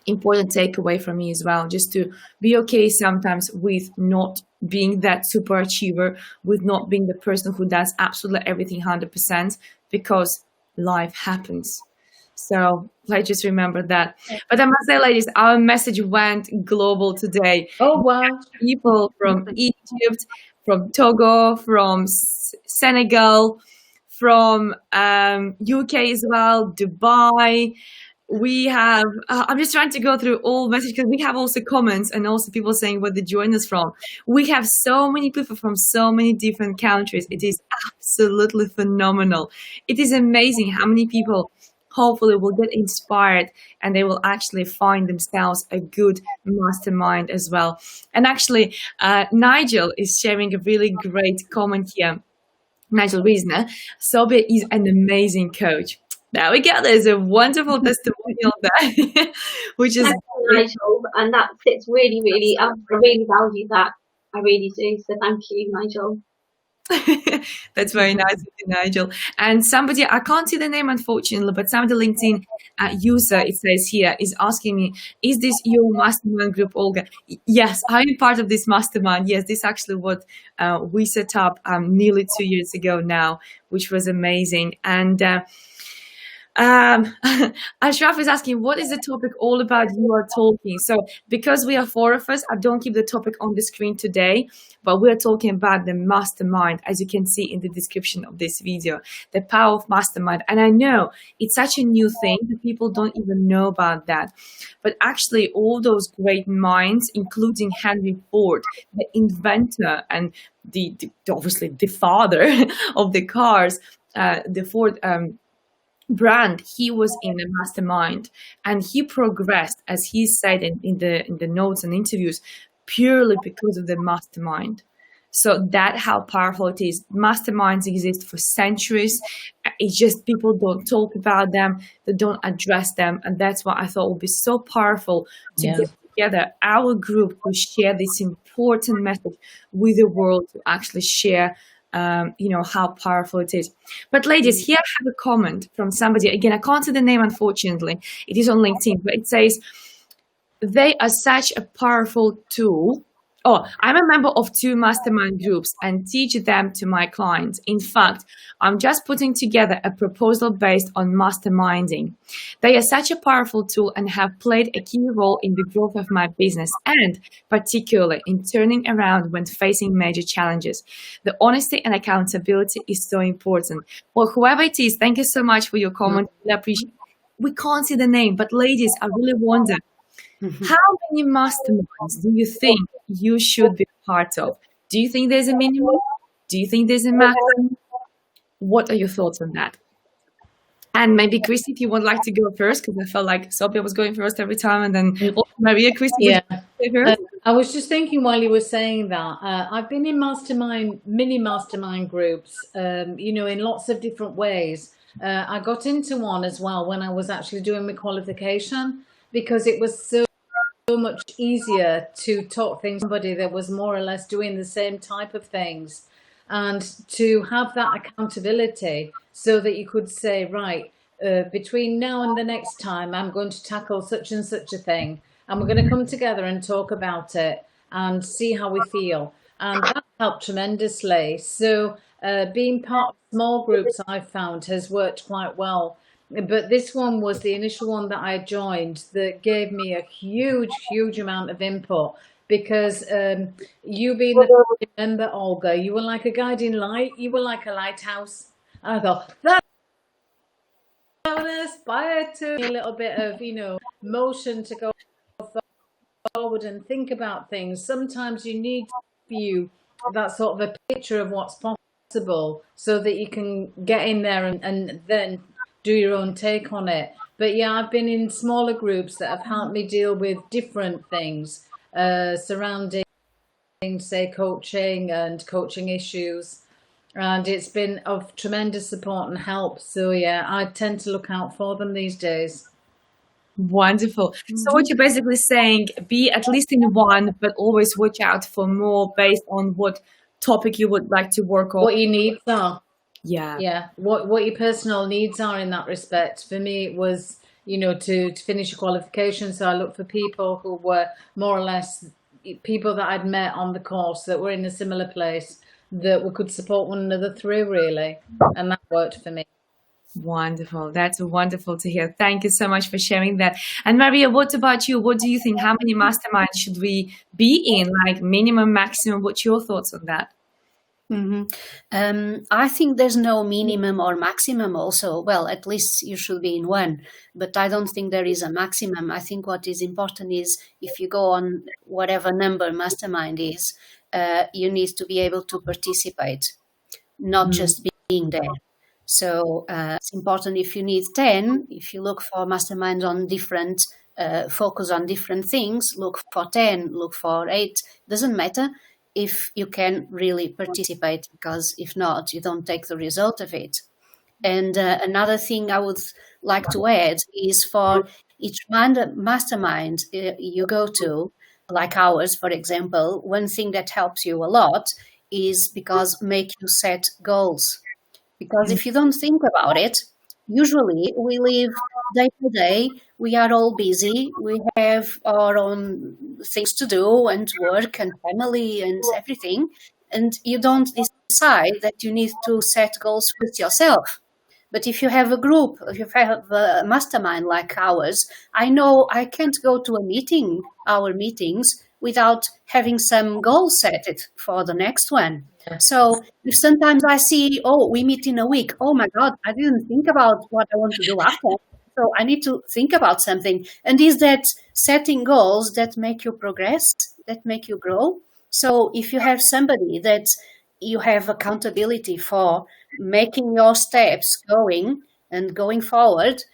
important takeaway for me as well, just to be okay sometimes with not being that super achiever, with not being the person who does absolutely everything 100%, because life happens. So let's just remember that. But I must say, ladies, our message went global today. Oh, wow. People from Egypt, from Togo, from Senegal, from UK as well, Dubai. We have, I'm just trying to go through all messages, because we have also comments and also people saying where they join us from. We have so many people from so many different countries. It is absolutely phenomenal. It is amazing how many people hopefully will get inspired and they will actually find themselves a good mastermind as well. And actually, Nigel is sharing a really great comment here. Nigel Reisner, Sobiya is an amazing coach. There we go. There's a wonderful testimonial there, which is Nigel, and that sits really, really. I really value that. I really do. So thank you, Nigel. That's very nice of you, Nigel. And somebody, I can't see the name unfortunately, but somebody LinkedIn user, it says here, is asking me, is this your mastermind group, Olga? Yes, I'm part of this mastermind. Yes, this is actually what we set up nearly 2 years ago now, which was amazing. And Ashraf is asking, what is the topic all about you are talking? So because we are 4 of us, I don't keep the topic on the screen today, but we are talking about the mastermind, as you can see in the description of this video, the power of mastermind. And I know it's such a new thing that people don't even know about that. But actually all those great minds, including Henry Ford, the inventor and the obviously the father of the cars, the Ford brand, he was in a mastermind and he progressed, as he said in the notes and interviews, purely because of the mastermind. So that how powerful it is. Masterminds exist for centuries. It's just people don't talk about them, they don't address them, and that's what I thought would be so powerful to get together our group to share this important message with the world, to actually share how powerful it is. But ladies, here I have a comment from somebody. Again, I can't see the name, unfortunately. It is on LinkedIn, but it says, they are such a powerful tool. Oh, I'm a member of 2 mastermind groups and teach them to my clients. In fact, I'm just putting together a proposal based on masterminding. They are such a powerful tool and have played a key role in the growth of my business, and particularly in turning around when facing major challenges. The honesty and accountability is so important. Well, whoever it is, thank you so much for your comment. I appreciate it. We can't see the name, but ladies, I really wonder, how many masterminds do you think you should be part of? Do you think there's a minimum? Do you think there's a maximum? What are your thoughts on that? And maybe Christy, if you would like to go first, because I felt like Sophia was going first every time, and then also Maria, Christy, would Yeah. you go first? I was just thinking while you were saying that, I've been in mini mastermind groups, in lots of different ways. I got into one as well when I was actually doing my qualification, because it was so much easier to talk things to somebody that was more or less doing the same type of things, and to have that accountability so that you could say, right, between now and the next time, I'm going to tackle such and such a thing, and we're going to come together and talk about it and see how we feel. And that helped tremendously. So being part of small groups, I've found, has worked quite well. But this one was the initial one that I joined that gave me a huge amount of input, because you being the member, Olga, you were like a guiding light. You were like a lighthouse. And I thought, that I want to aspire to a little bit of, motion to go forward and think about things. Sometimes you need that sort of a picture of what's possible so that you can get in there and then do your own take on it. But yeah, I've been in smaller groups that have helped me deal with different things surrounding, say, coaching and coaching issues. And it's been of tremendous support and help. So yeah, I tend to look out for them these days. Wonderful. So what you're basically saying, be at least in one, but always watch out for more based on what topic you would like to work on. What your needs are. Yeah. What your personal needs are in that respect. For me, it was, to finish a qualification. So I looked for people who were more or less people that I'd met on the course that were in a similar place, that we could support one another through, really. And that worked for me. Wonderful. That's wonderful to hear. Thank you so much for sharing that. And Maria, what about you? What do you think? How many masterminds should we be in? Like minimum, maximum? What's your thoughts on that? I think there's no minimum or maximum also. Well, at least you should be in one, but I don't think there is a maximum. I think what is important is if you go on whatever number mastermind is, you need to be able to participate, not just being there. So it's important if you need 10, if you look for masterminds on different, focus on different things, look for 10, look for 8, doesn't matter if you can really participate, because if not, you don't take the result of it. And another thing I would like to add is for each mastermind you go to, like ours, for example, one thing that helps you a lot is because make you set goals. Because if you don't think about it, usually we live day to day, we are all busy, we have our own things to do and work and family and everything, and you don't decide that you need to set goals with yourself. But if you have a group, if you have a mastermind like ours, I know I can't go to our meetings, without having some goals set it for the next one. So if sometimes I see, we meet in a week, oh my God, I didn't think about what I want to do after. So I need to think about something. And is that setting goals that make you progress, that make you grow? So if you have somebody that you have accountability for making your steps going forward,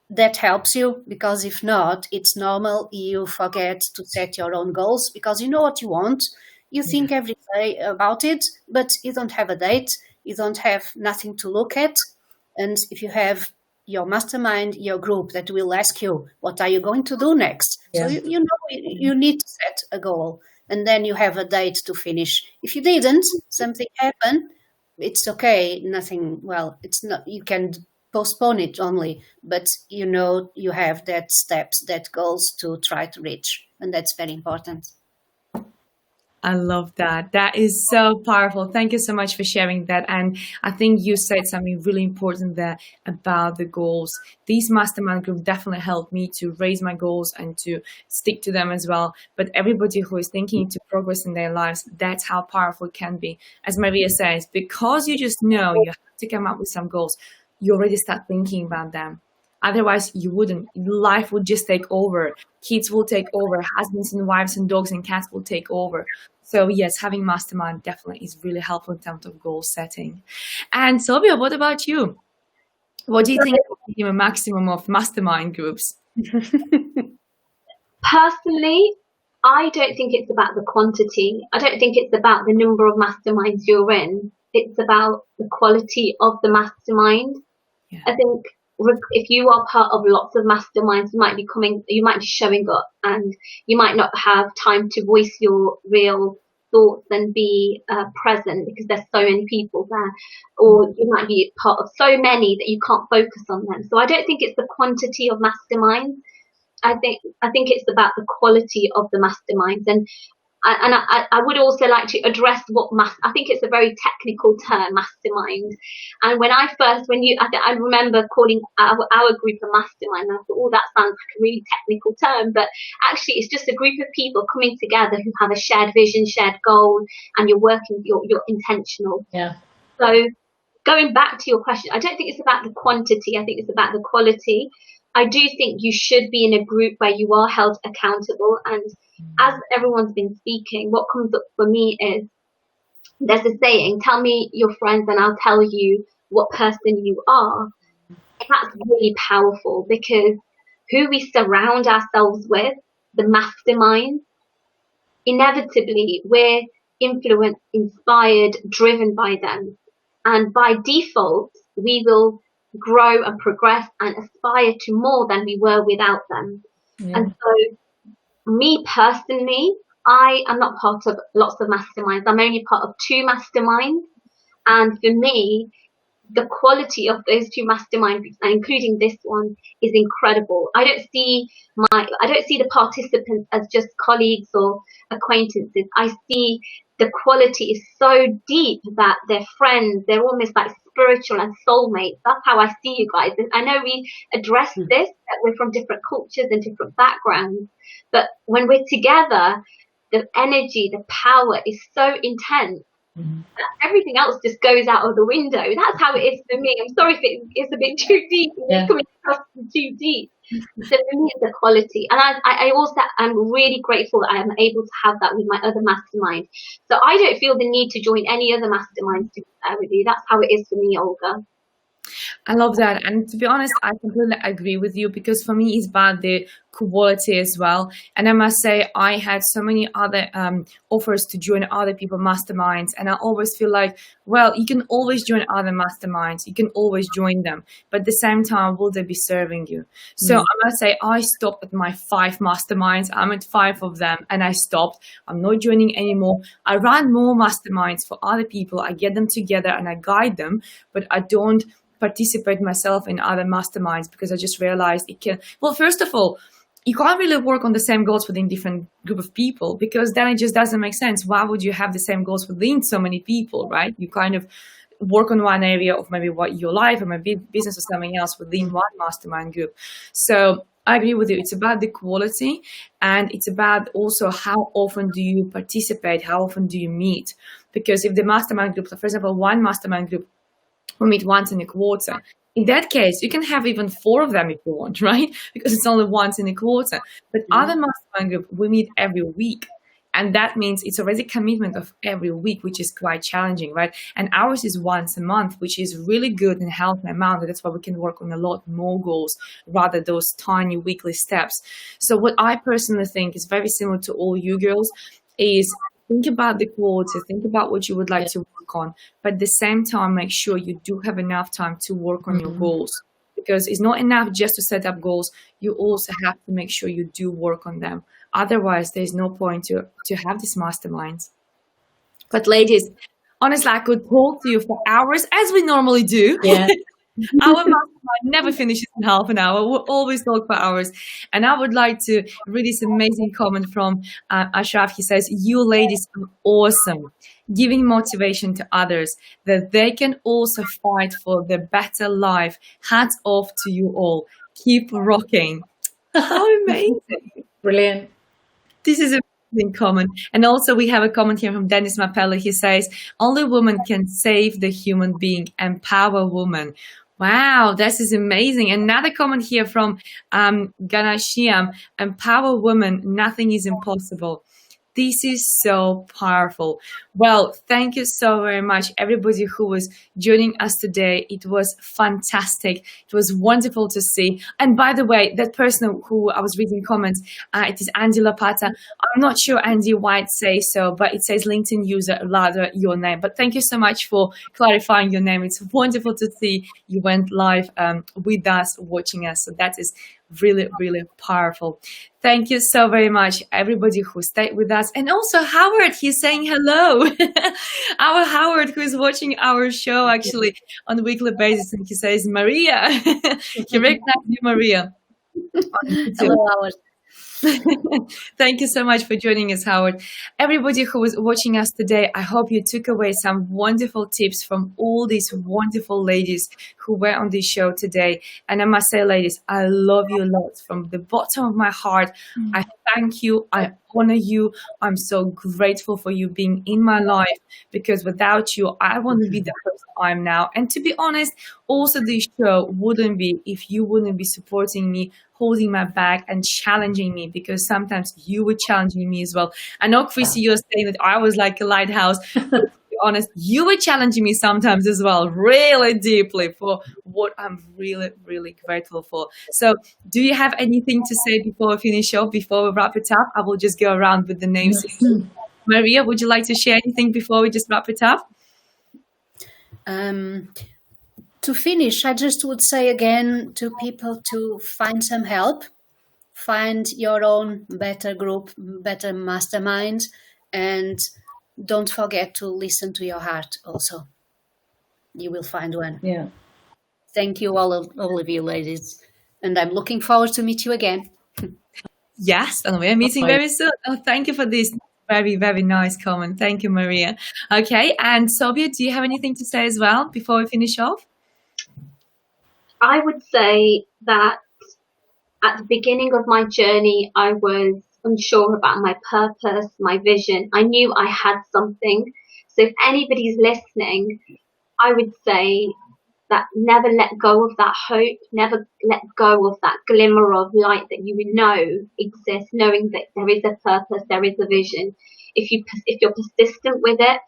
that helps you, because if not, it's normal you forget to set your own goals, because you know what you want. You think every day about it, but you don't have a date. You don't have nothing to look at. And if you have your mastermind, your group that will ask you, what are you going to do next? So you know you need to set a goal, and then you have a date to finish. If you didn't, something happened, it's okay. Nothing, well, it's not, you can postpone it only, but you have that steps, that goals to try to reach, and that's very important. I love that. That is so powerful. Thank you so much for sharing that. And I think you said something really important there about the goals. These mastermind groups definitely helped me to raise my goals and to stick to them as well. But everybody who is thinking to progress in their lives, that's how powerful it can be. As Maria says, because you just know you have to come up with some goals, you already start thinking about them. Otherwise, you wouldn't. Life would just take over. Kids will take over. Husbands and wives and dogs and cats will take over. So yes, having mastermind definitely is really helpful in terms of goal setting. And Sobiya, what about you? What do you think is a maximum of mastermind groups? Personally, I don't think it's about the quantity. I don't think it's about the number of masterminds you're in. It's about the quality of the mastermind. Yeah. I think if you are part of lots of masterminds, you might be showing up, and you might not have time to voice your real thoughts and be present because there's so many people there, or you might be part of so many that you can't focus on them. So I don't think it's the quantity of masterminds. I think it's about the quality of the masterminds, and I would also like to address I think it's a very technical term, mastermind. And I remember calling our group a mastermind, and I thought, oh, that sounds like a really technical term, but actually it's just a group of people coming together who have a shared vision, shared goal, and you're intentional. Yeah. So going back to your question, I don't think it's about the quantity, I think it's about the quality. I do think you should be in a group where you are held accountable. And as everyone's been speaking, what comes up for me is, there's a saying, tell me your friends and I'll tell you what person you are. That's really powerful, because who we surround ourselves with, the masterminds, inevitably we're influenced, inspired, driven by them. And by default, we will grow and progress and aspire to more than we were without them. Yeah. And so, me personally, I am not part of lots of masterminds. I'm only part of 2 masterminds. And for me, the quality of those 2 masterminds, including this one, is incredible. I don't see the participants as just colleagues or acquaintances. I see the quality is so deep that they're friends. They're almost like spiritual and soulmates. That's how I see you guys. I know we addressed this, that we're from different cultures and different backgrounds, but when we're together, the energy, the power is so intense. Everything else just goes out of the window. That's how it is for me. I'm sorry if it's a bit too deep. It's coming across too deep. So for me, it's the quality. And I also am really grateful that I am able to have that with my other mastermind. So I don't feel the need to join any other masterminds to be there with you. That's how it is for me, Olga. I love that. And to be honest, I completely agree with you, because for me, it's about the quality as well. And I must say, I had so many other offers to join other people masterminds. And I always feel like, well, you can always join other masterminds. You can always join them. But at the same time, will they be serving you? So I must say, I stopped at my 5 masterminds. I'm at 5 of them and I stopped. I'm not joining anymore. I run more masterminds for other people. I get them together and I guide them, but I don't participate myself in other masterminds, because I just realized it can, well, first of all, you can't really work on the same goals within different group of people, because then it just doesn't make sense. Why would you have the same goals within so many people, right? You kind of work on one area of maybe what your life or maybe business or something else within one mastermind group. So I agree with you. It's about the quality, and it's about also how often do you participate? How often do you meet? Because if the mastermind group, for example, one mastermind group, we meet once in a quarter. In that case, you can have even 4 of them if you want, right? Because it's only once in a quarter. But other mastermind group, we meet every week. And that means it's already commitment of every week, which is quite challenging, right? And ours is once a month, which is really good and healthy amount. And that's why we can work on a lot more goals rather those tiny weekly steps. So what I personally think is very similar to all you girls is think about the quality, think about what you would like to work on, but at the same time, make sure you do have enough time to work on your goals, because it's not enough just to set up goals. You also have to make sure you do work on them. Otherwise, there's no point to have these masterminds. But ladies, honestly, I could talk to you for hours, as we normally do. Yeah. Our mastermind never finishes in half an hour. We'll always talk for hours. And I would like to read this amazing comment from Ashraf. He says, you ladies are awesome, giving motivation to others that they can also fight for the better life. Hats off to you all. Keep rocking. How amazing. Brilliant. This is a comment. And also we have a comment here from Dennis Mapelli. He says, only women can save the human being, empower women. Wow, this is amazing. Another comment here from Ganashiam, empower women, nothing is impossible. This is so powerful. Well, thank you so very much, everybody who was joining us today. It was fantastic. It was wonderful to see. And by the way, that person who I was reading comments, it is Andy Lapata. I'm not sure Andy White says so, but it says LinkedIn user, rather your name. But thank you so much for clarifying your name. It's wonderful to see you went live with us, watching us. So that is really, really powerful. Thank you so very much, everybody who stayed with us. And also Howard, he's saying hello. Our Howard, who is watching our show actually on a weekly basis, and he says, Maria. He recognized you, Maria. Hello, Howard. Thank you so much for joining us, Howard. Everybody who was watching us today, I hope you took away some wonderful tips from all these wonderful ladies who were on this show today. And I must say, ladies, I love you a lot from the bottom of my heart. I thank you. I honor you. I'm so grateful for you being in my life, because without you, I wouldn't be the person I'm now. And to be honest, also this show wouldn't be if you wouldn't be supporting me, holding my back and challenging me, because sometimes you were challenging me as well. I know, Chrissy, you're saying that I was like a lighthouse. But to be honest, you were challenging me sometimes as well, really deeply, for what I'm really, really grateful for. So do you have anything to say before we finish off, before we wrap it up? I will just go around with the names. Maria, would you like to share anything before we just wrap it up? To finish, I just would say again to people to find some help, find your own better group, better mastermind, and don't forget to listen to your heart also. You will find one. Yeah. Thank you, all of you ladies. And I'm looking forward to meet you again. Yes, and we're meeting very soon. Oh, thank you for this very, very nice comment. Thank you, Maria. Okay, and Sobiya, do you have anything to say as well before we finish off? I would say that at the beginning of my journey, I was unsure about my purpose, my vision. I knew I had something. So if anybody's listening, I would say that never let go of that hope, never let go of that glimmer of light that you know exists, knowing that there is a purpose, there is a vision. If you're persistent with it,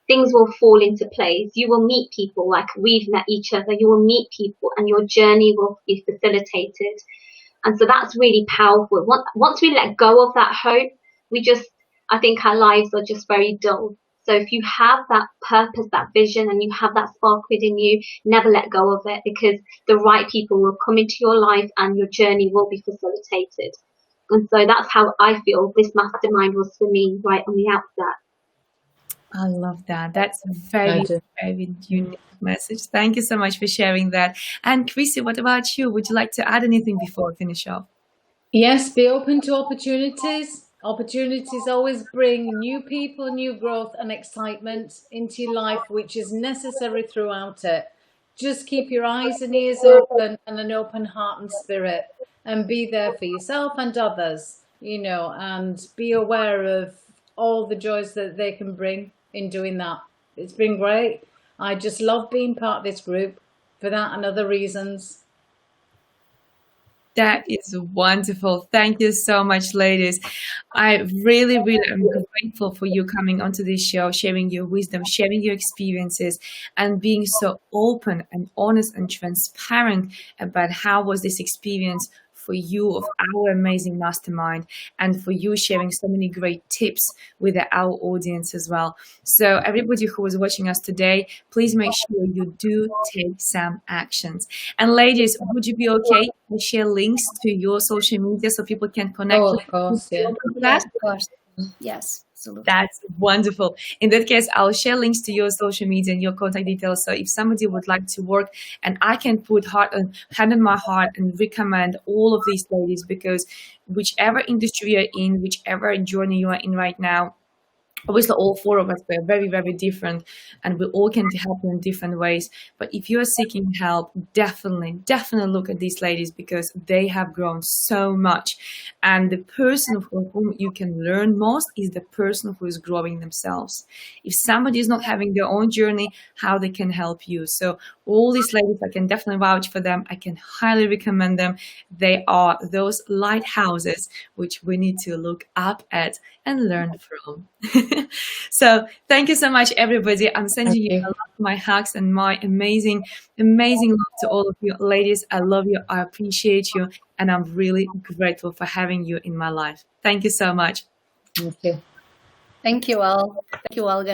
things will fall into place. You will meet people like we've met each other. You will meet people and your journey will be facilitated. And so that's really powerful. Once we let go of that hope, I think our lives are just very dull. So if you have that purpose, that vision, and you have that spark within you, never let go of it, because the right people will come into your life and your journey will be facilitated. And so that's how I feel this mastermind was for me right on the outset. I love that. That's a very, very unique message. Thank you so much for sharing that. And Chrissy, what about you? Would you like to add anything before we finish off? Yes, be open to opportunities. Opportunities always bring new people, new growth and excitement into your life, which is necessary throughout it. Just keep your eyes and ears open and an open heart and spirit, and be there for yourself and others, and be aware of all the joys that they can bring in doing that. It's been great. I just love being part of this group for that and other reasons. That is wonderful. Thank you so much, ladies. I really, really am grateful for you coming onto this show, sharing your wisdom, sharing your experiences, and being so open and honest and transparent about how was this experience for you of our amazing mastermind, and for you sharing so many great tips with our audience as well. So everybody who was watching us today, please make sure you do take some actions. And ladies, would you be okay to share links to your social media so people can connect? Oh, of course, yeah. Yes, of course. Yes. Absolutely. That's wonderful. In that case, I'll share links to your social media and your contact details. So if somebody would like to work, and I can put hand on my heart and recommend all of these ladies, because whichever industry you're in, whichever journey you are in right now, obviously all four of us, we're very, very different, and we all can help in different ways. But if you are seeking help, definitely look at these ladies, because they have grown so much. And the person from whom you can learn most is the person who is growing themselves. If somebody is not having their own journey, how they can help you? So all these ladies, I can definitely vouch for them. I can highly recommend them. They are those lighthouses which we need to look up at and learn from. So thank you so much, everybody. I'm sending you a lot of my hugs and my amazing, amazing love to all of you ladies. I love you. I appreciate you. And I'm really grateful for having you in my life. Thank you so much. Thank you. Thank you all. Thank you, Olga.